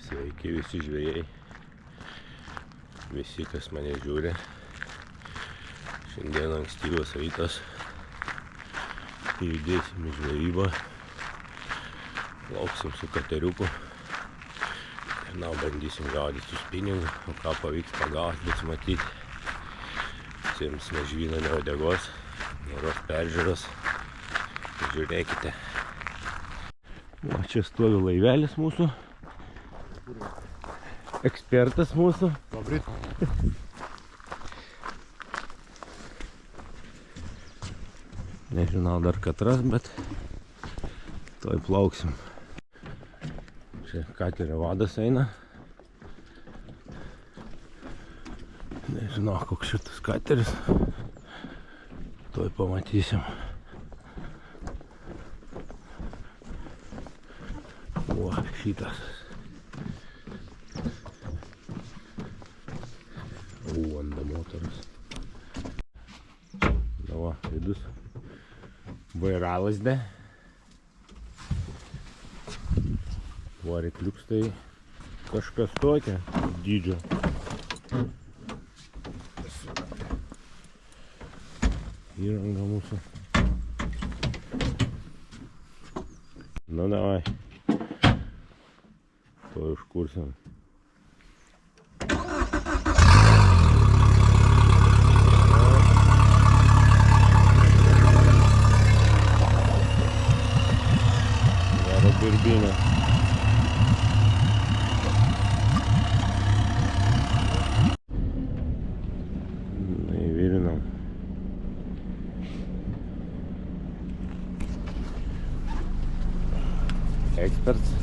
Sveiki visi žvejai, visi kas mane žiūri. Šiandien ankstyvas rytas, judėsim į žvejybą, lauksim su kateriuku. Na, bandysim gaudyti spiningų, o ką pavyks pagauti, bus matyti. Simsime žvyną ne uodegos, geros peržiūros. Žiūrėkite. O čia stovi laivelis mūsų. Ekspertas mūsų. Labryt. Nežinau dar katras, bet toj plauksim. Čia katerio vadas eina. Nežinau, koks šitas kateris. Toj pamatysim. O, šitas. Anda motoras. Dava, vidus. Vairalasdė. Varikliuks tai kažkas tokia dydžio. Įranga mūsų. Nu, davai. To užkursim. Birbinė. Įvirinam. Eksperts.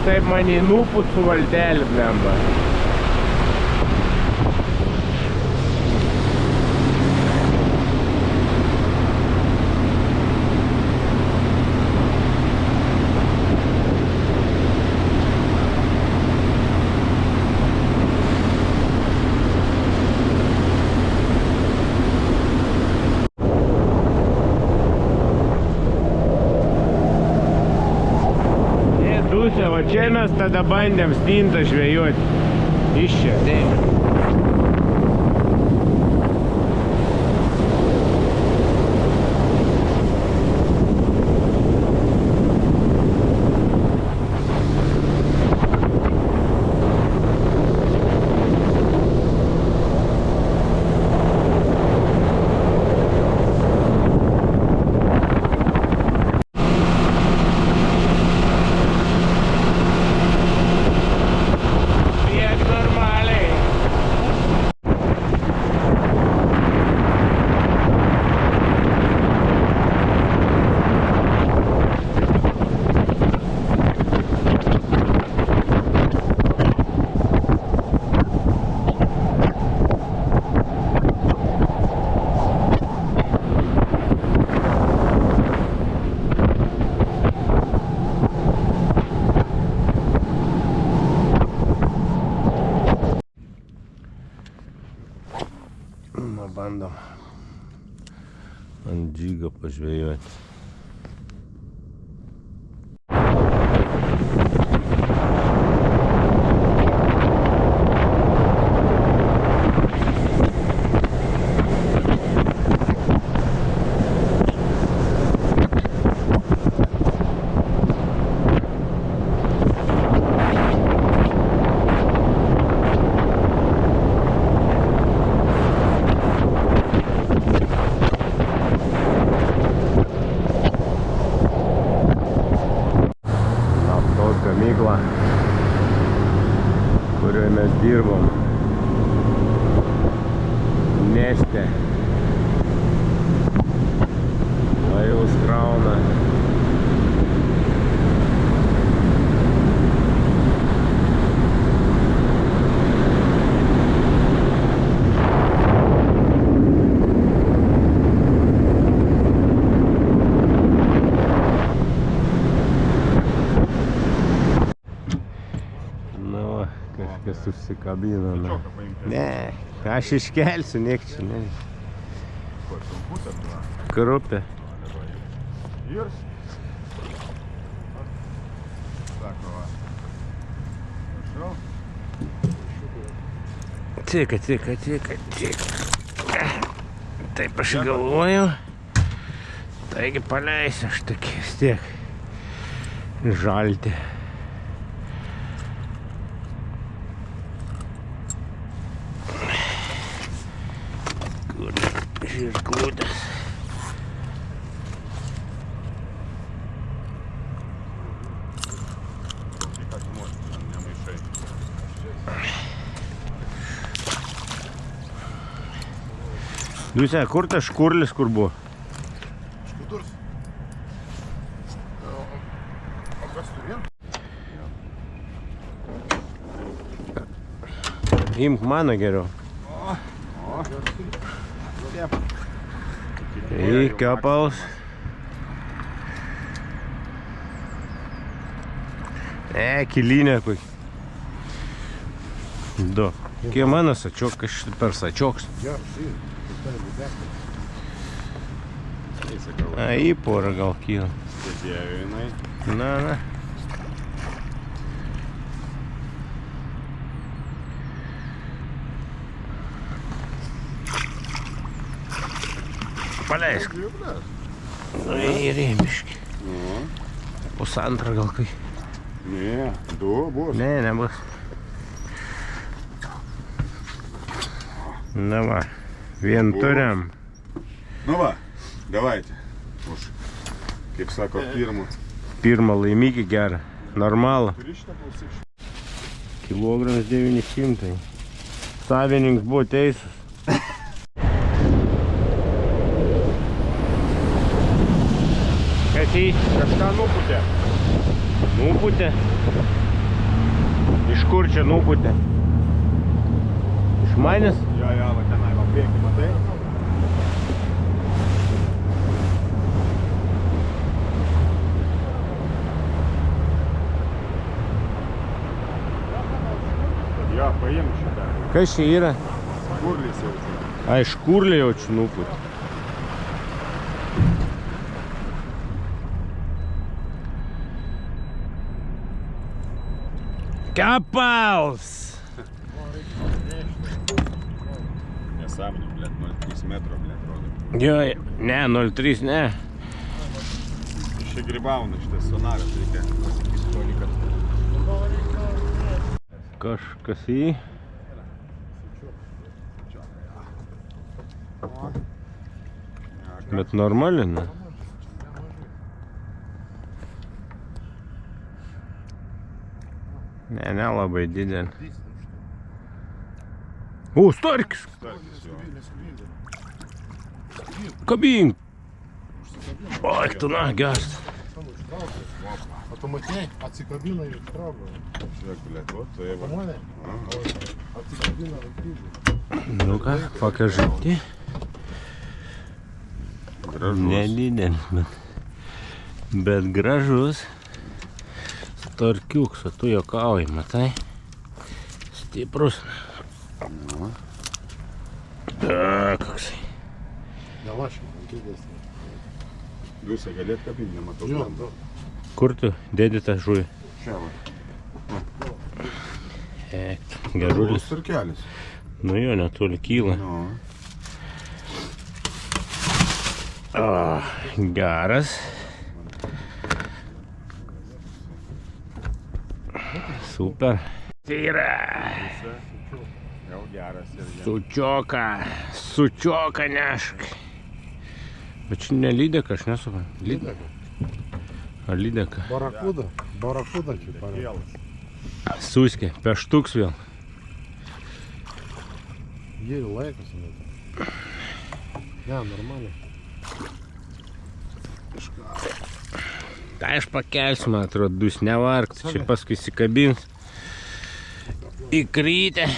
Taip man į nuput su valtelį blemba. Va čia mes tada bandėm stintą žvejoti. Iš čia. Bandom ant džigo pažvejoti. Gamyklą, kurioje mes dirbom. Neste. Laivus krauna. Susikabino. Ne, aš iškelsiu, niek čia, ne. Krupė. Tika. Taip aš galvoju. Taigi paleisiu aš tokį vis tiek. Žalti. Žirklutės. Dusia, kur tas škurlis kur buvo? Škuturs. O kas turėjo? Imk mano geriau. Į kepals. Kilinė kokia. Du. Kie mano sačiokas, per sačioks. Į porą gal kyla. Na. Paleisk. Į rėmiškį. Pusantrą gal kai. Ne, 2 bus. Ne, nebus. Na va, vien turim. Nu va, davайте. Už, kaip sako, Pirmą laimikį gerą. Normalą. Kilogramas 900. Savininkas buvo teisus. Kas jį? Kažką nuputė. Nuputė. Iš kur čia nuputė? Iš manęs? Jo, va tenai, va priekį, matai? Jo, paim šitą. Kas čia yra? Škurlis jaučiu. Ai, škurlį jaučiu nuputė. Kepals! Nesąmonė, blėt, 0,3 metro, blėt, rodo. Jo, ne, 0,3, ne. Iš čia gribauna šitas sonaras, reikia pasakyti toli, kad... Kažkas jį. Bet normaliai, ne? Ne, nelabai didelį. O, starkis! Kabink! Oi, tu na, geras. А то матей, atsikabina ir traukia. Žiūrėk, blėt, o, tai va. Pamanė? Atsikabina ir kryžių. Nu ką, pakažyti. Gražus. Nedidelis, bet gražus. Starkiuks, o tu juokauji, matai? Stiprus. Koksai. Nelaškai, kėdės. Dusia, galėt kabinti, nematau. Jo, Kur tu dėdi tą žuvį? Čia va. Gerulis. Starkelis. Nu jo, netoli kyla. Nu. Geras. Super. Tai yra. Jau geras ir Sučioka nešk. Bet čia ne lydeka, aš nesuprantu. Lydeka. Ar lydeka? Barakuda čia parė. Suskė, peštuks vėl. Jie laikosi net. Ne, normaliai. Tai aš pakelsiu, man atrodo, dus nevargt. Čia paskui įsikabins. Įkrytė.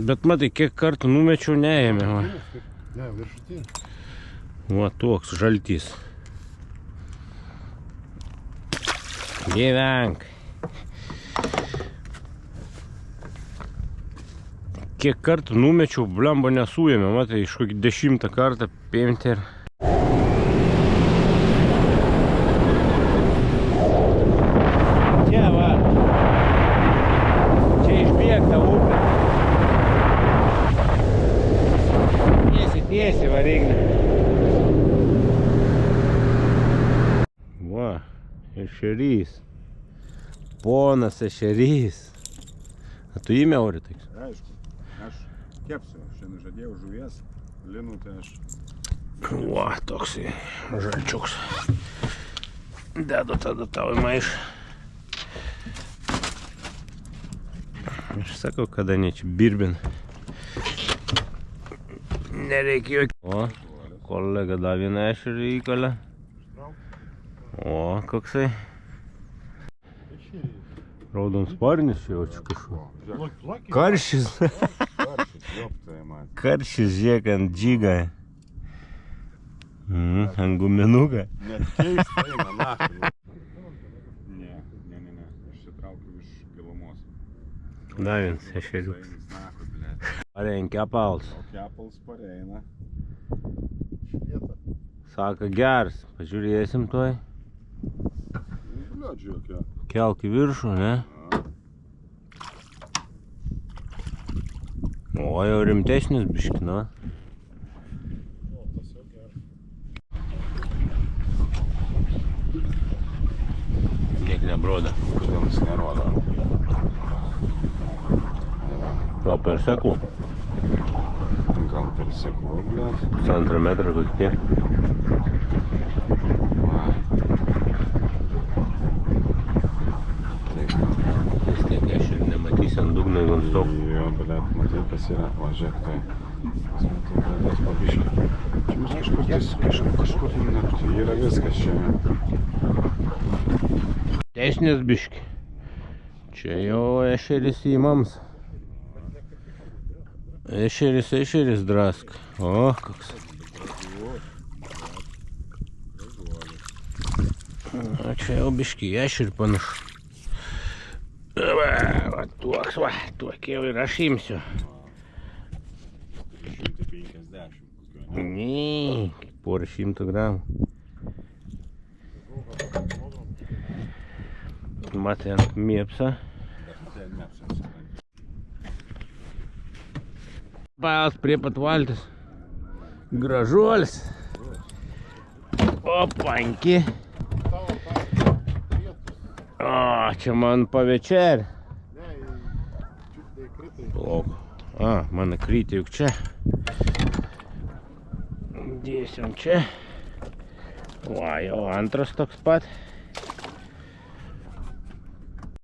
Bet matai, kiek kartų numečiau, neėmė. Va. Ne, viršutinė. Va, toks žaltys. Gyvenk. Kiek kartų numečiau, blemba nesuėmė, matai, iš kokį 10 kartą paimti ir... Čia va, čia išbėgta upė. Tiesiai variklį. Va, ešerys. Ponas ešerys. A tu įmė ori toks? Aišku, aš kepsiu, šiandien žadėjau žuvies, linų tai aš... Va, toksai žalčiuks. Dedu tada tau į maišą. Aš sakau, kada ne čia birbin. Nereikia jokio. O, kolega dar vieną ešerį įkalė. O, koksai. Raudonsparnis čia jaučiu kažko. Karšis. Karšis, žiūrėk, ant džigą. Ant guminuką. Net keista eina, naktį. Ne. Išsitraukiu iš gilumos. Dar vienas ešeriukas. Parein kepals. O kepals pareina. Sako gers, pažiūrėsim tuoj. Bliodžiu jokia. Kelk į viršų, ne? O, jau rimtesnis biški, na. Niek nebroda. Kodėl jis nerodo? Gal per sekų? Gal per sekų, bliod. Pusantrą metrą kokie. Vis tiek aš ir nematysi ant dugno ant stok. Jo, bliod, matai, kas yra. Va, žiūrėk, tai. Pasmatai, bradės pabiškį. Čia mes kažkur net. Yra viskas čia. Teisnis biški. Čia jau ešeris įmams. Ešeris drask. O, koks. O čia jau biški ešerį panašu. Va, tuoks, va, tuok jau ir aš imsiu. 150. Ne, porą 100 gramų. Matai ant mėpsa. Pals prie pat valtis. Gražuolis. Opanki. O, čia man pavečer. Plauk. A, man krytė juk čia. Dėsim čia. Va, jau antras toks pat.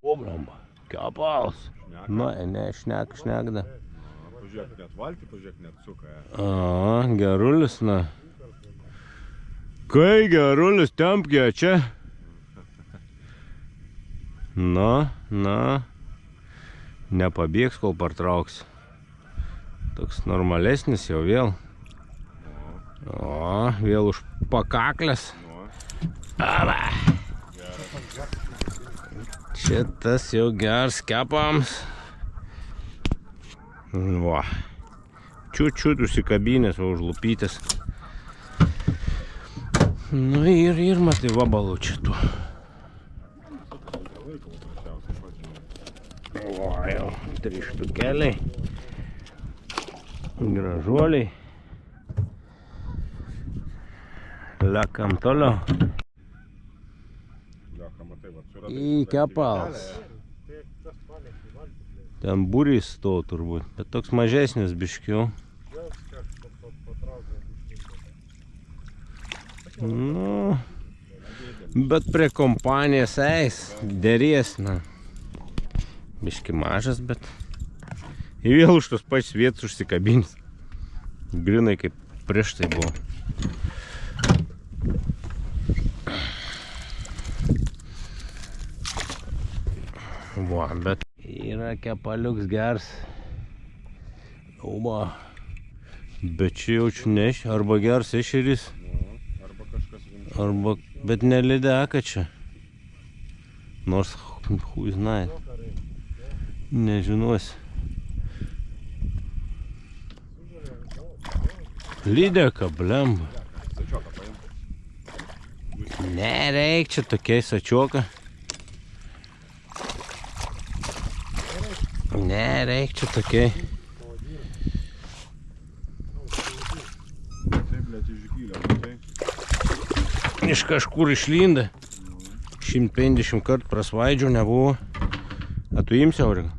O, blamba. Kepals. Na, ne, šnekda. Pažiūrėk, net valtį, pažiūrėk, net suka. A, gerulis, na. Kai gerulis, tempkė čia. Na. Nepabėgs, kol partrauks. Toks normalesnis jau vėl. O, vėl už pakaklės. Ava. Šitas jau gers kepams. Va. Čiut užsikabinės, va, užlupytės. Nu ir matai vabalų čia tu. Va, jau 3 štukeliai. Gražuoliai. Lekam toliau. Į kepals. Ten būrys to turbūt, bet toks mažesnis biškiau. Nu, bet prie kompanijos eis, dėries, na. Biški mažas, bet ir vėl už tos pačios vietos užsikabins. Grinai kaip prieš tai buvo. Va, bet yra kepaliuks gers. Auba. Bet čia jaučiu neš, arba gers ešeris. Arba kažkas rimtas. Arba, bet ne lydeka čia. Nors, hui znait. Nežinosi. Lydeka, blemba. Nereik čia tokiai sačioka. Nereik čia tokiai. Iš kažkur išlinda. 150 kartų prasvaidžių nebuvo. A tu imsi, Aurika?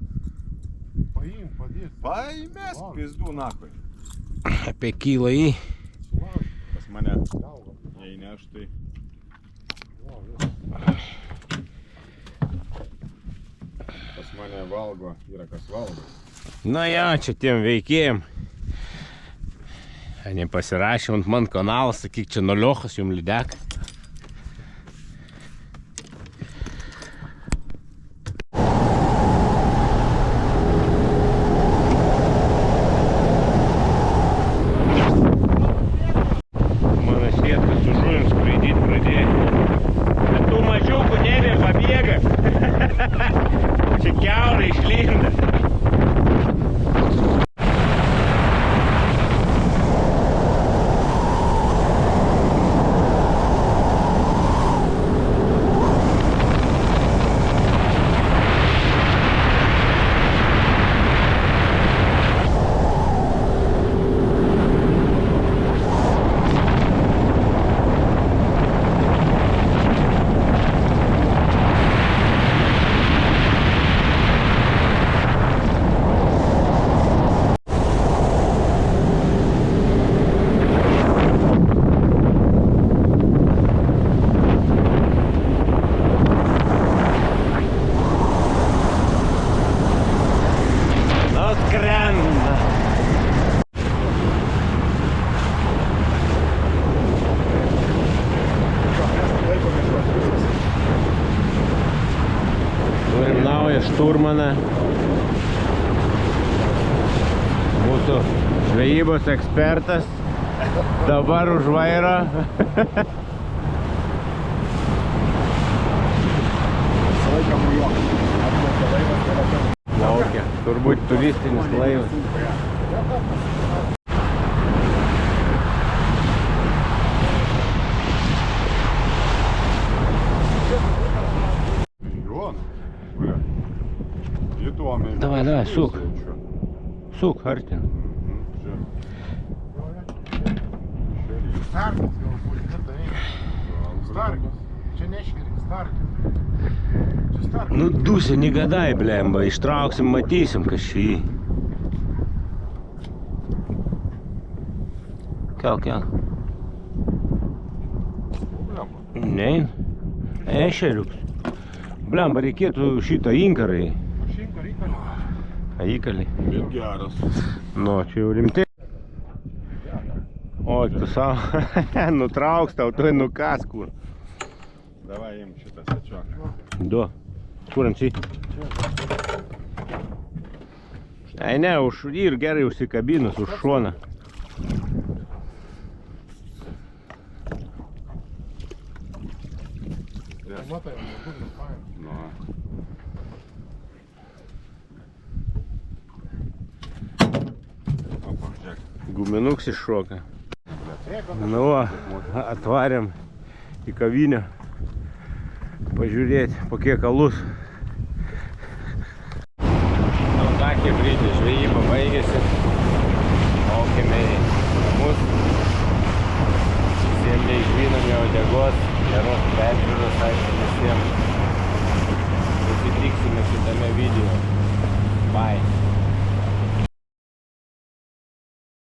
Paim, padėt. Paimės, pizdu nakui. Apie kilą į. Pas mane, jei ne aš tai. Pas mane valgo, yra kas valgo. Na ja, čia tiem veikėjim. Nepasirašė ant man kanalą, sakyk, čia noliochas jum lydeka. Mano sėtka su žuvim skraidyt pradėjo. Bet tų mažiukų nebė pabėga. Čia kiaurai išlinda. Turim naują šturmaną. Mūsų žvejybos ekspertas. Dabar už vairo. Laukia. Turbūt turistinis laivas. Давай, сук. Сук, Хартин. Starkis galbūt, tai. Starkis. Čia neškirik, starkis. Čia starkis. Nu, dusi, negadai, blemba. Ištrauksim, matysim, kas šį. Kelk. Nein. Ešeriuks. Blemba, reikėtų šitą inkarai. Įkalį. Bet geras. Nu, čia jau rimtai. O, tu savo nutrauks tau, tu nukas kur. Davai im šitą sačioką. Du. Kur ant šį? Ai ne, ir gerai užsikabinus už šoną. Matai, nebūtų fain. Nu. Guminuks iššoka. Nu, atvarėm į kavinę pažiūrėti, po kiek alus. Nu, takė brydį, žvejyba baigėsi. Laukėme į namus. Visiems neišvynome uodegos, geros peržiūros, aišku, visiems. Susitiksime šitame video.